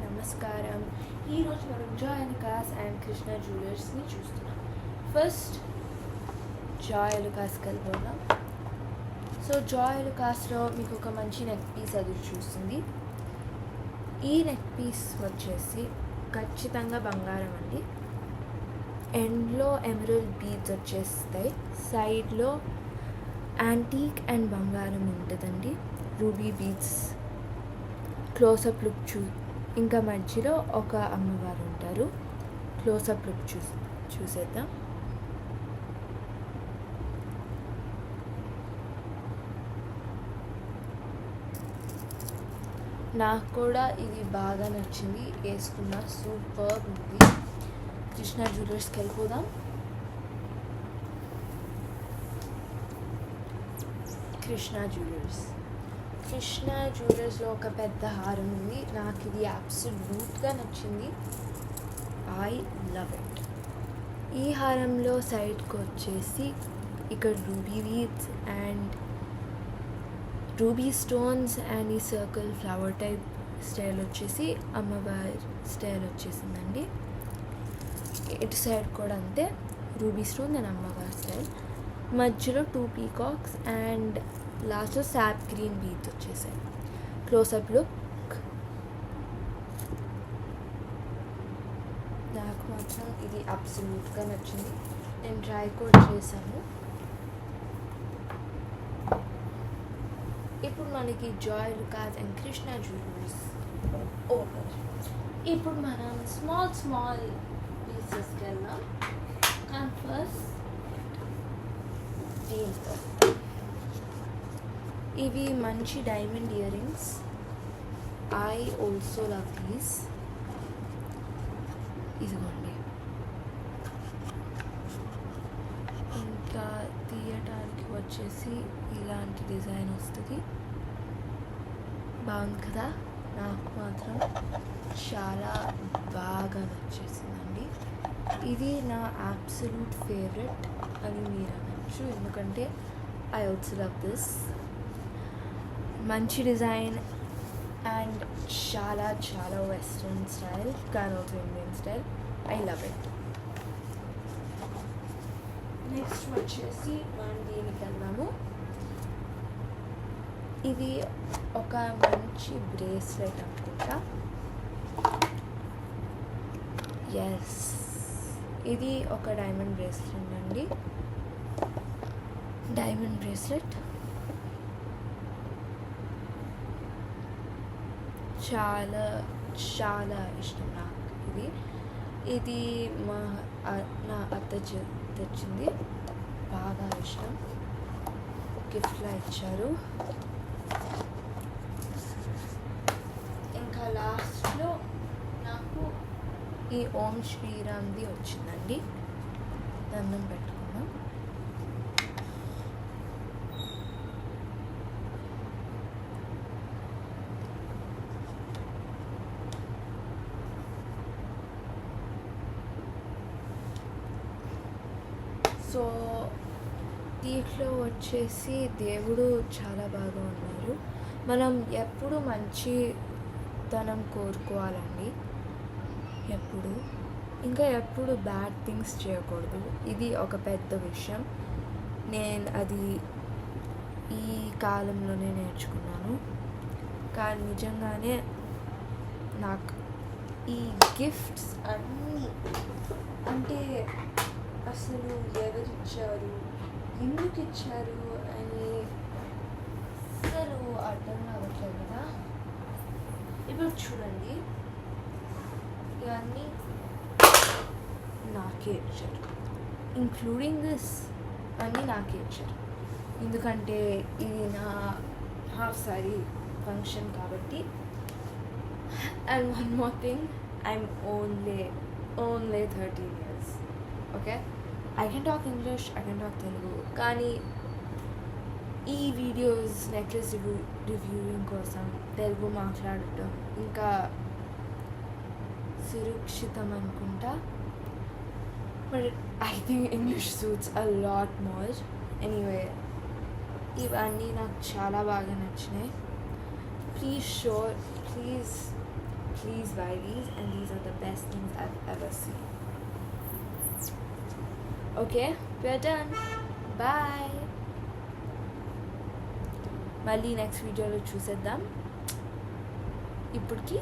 నమస్కారం. ఈరోజు మనం జాయ్ అలుకాస్ అండ్ కృష్ణ జ్యువెలర్స్ని చూస్తున్నాం. ఫస్ట్ జాయ్ అలుకాస్కి వెళ్ళిపోదాం. సో జాయ్ అలుకాస్లో మీకు ఒక మంచి నెక్ పీస్ అది చూస్తుంది. ఈ నెక్ పీస్ వచ్చేసి ఖచ్చితంగా బంగారం అండి. ఎండ్లో ఎమరల్డ్ బీడ్స్ వచ్చేస్తాయి, సైడ్లో యాంటీక్ అండ్ బంగారం ఉంటుందండి, రూబీ బీడ్స్. క్లోజప్ లుక్ ఇంకా మధ్యలో ఒక అమ్మవారు ఉంటారు. క్లోజప్ లుక్ చూసేద్దాం. నాకు కూడా ఇది బాగా నచ్చింది, వేసుకున్న సూపర్ ఉంది. కృష్ణ జ్యువెలర్స్కి వెళ్ళిపోదాం. కృష్ణ జ్యువెలర్స్లో ఒక పెద్ద హారం ఉంది. నాకు ఇది అబ్సల్యూట్గా నచ్చింది. I love it. ఈ హారంలో సైడ్కి వచ్చేసి ఇక్కడ ruby beads and ruby stones and ఈ సర్కిల్ ఫ్లవర్ టైప్ స్టైల్ వచ్చేసి అమ్మవారి స్టైల్ వచ్చేసిందండి. ఇటు సైడ్ కూడా అంతే, రూబీ స్టోన్ అండ్ అమ్మవారి స్టైల్. మధ్యలో 2 పీకాక్స్ అండ్ లాస్ట్లో సాప్ గ్రీన్ బీడ్స్ వచ్చేసాయి. Close up look. నాకు మాత్రం ఇది అబ్సల్యూట్గా నచ్చింది. నేను ట్రై కూడా చేశాను. ఇప్పుడు మనకి Joy Alukkas and Krishna jewellers over. ఇప్పుడు మనం స్మాల్ పీసెస్కి వెళ్దాం. అండ్ ఫస్ట్ ఇవి మంచి diamond ear rings. I also love these. ఇదిగోండి. ఇంకా తీయటానికి వచ్చేసి ఇలాంటి డిజైన్ వస్తుంది. బాగుంది కదా. నాకు మాత్రం చాలా బాగా నచ్చేసిందండి. ఇది నా అబ్సల్యూట్ ఫేవరెట్ అని మీరు అనొచ్చు, ఎందుకంటే ఐ ఆల్సో లవ్ దిస్. మంచి డిజైన్ అండ్ చాలా వెస్ట్రన్ స్టైల్, కానీ also Indian style. I love it. Next వచ్చేసి మనం దీనికి వెళ్దాము. ఇది ఒక మంచి బ్రేస్లెట్ అనుకుంటా. ఎస్, ఇది ఒక డైమండ్ బ్రేస్లెట్ అండి. డైమండ్ బ్రేస్లెట్ చాలా ఇష్టం నాకు. ఇది నా అత్త తెచ్చింది, బాగా ఇష్టం. గిఫ్ట్లా ఇచ్చారు. ఇంకా లాస్ట్లో నాకు ఈ ఓం శ్రీరామ్ది వచ్చిందండి. దండం పెట్టుకున్నాం. సో దీంట్లో వచ్చేసి దేవుడు చాలా బాగా ఉన్నారు. మనం ఎప్పుడు మంచితనం కోరుకోవాలండి, ఎప్పుడు బ్యాడ్ థింగ్స్ చేయకూడదు. ఇది ఒక పెద్ద విషయం. నేను అది ఈ కాలంలోనే నేర్చుకున్నాను. కానీ నిజంగానే నాకు ఈ గిఫ్ట్స్ అన్నీ అంటే అసలు ఎవరిచ్చారు, ఎందుకు ఇచ్చారు అని అసలు అర్థం అవ్వట్లేదు కదా. ఇప్పుడు చూడండి, ఇవన్నీ నాకే ఇచ్చారు, ఇంక్లూడింగ్ దిస్ అన్నీ నాకే ఇచ్చారు. ఎందుకంటే ఇది నా హాఫ్ సారీ ఫంక్షన్ కాబట్టి. And one more thing, I'm only 13 years. Okay, I can talk English, I can talk Telugu, కానీ ఈ వీడియోస్ నెక్లెస్ రివ్యూయింగ్ కోసం తెలుగు మాట్లాడటం ఇంకా సురక్షితం అనుకుంటా. But I think English suits a lot more. Anyway, ఇవన్నీ నాకు చాలా బాగా నచ్చినాయి. Please please buy these, and these are the best things I've ever seen. Okay, we're done. Bye. మళ్ళీ నెక్స్ట్ వీడియోలో చూసేద్దాం. ఇప్పటికి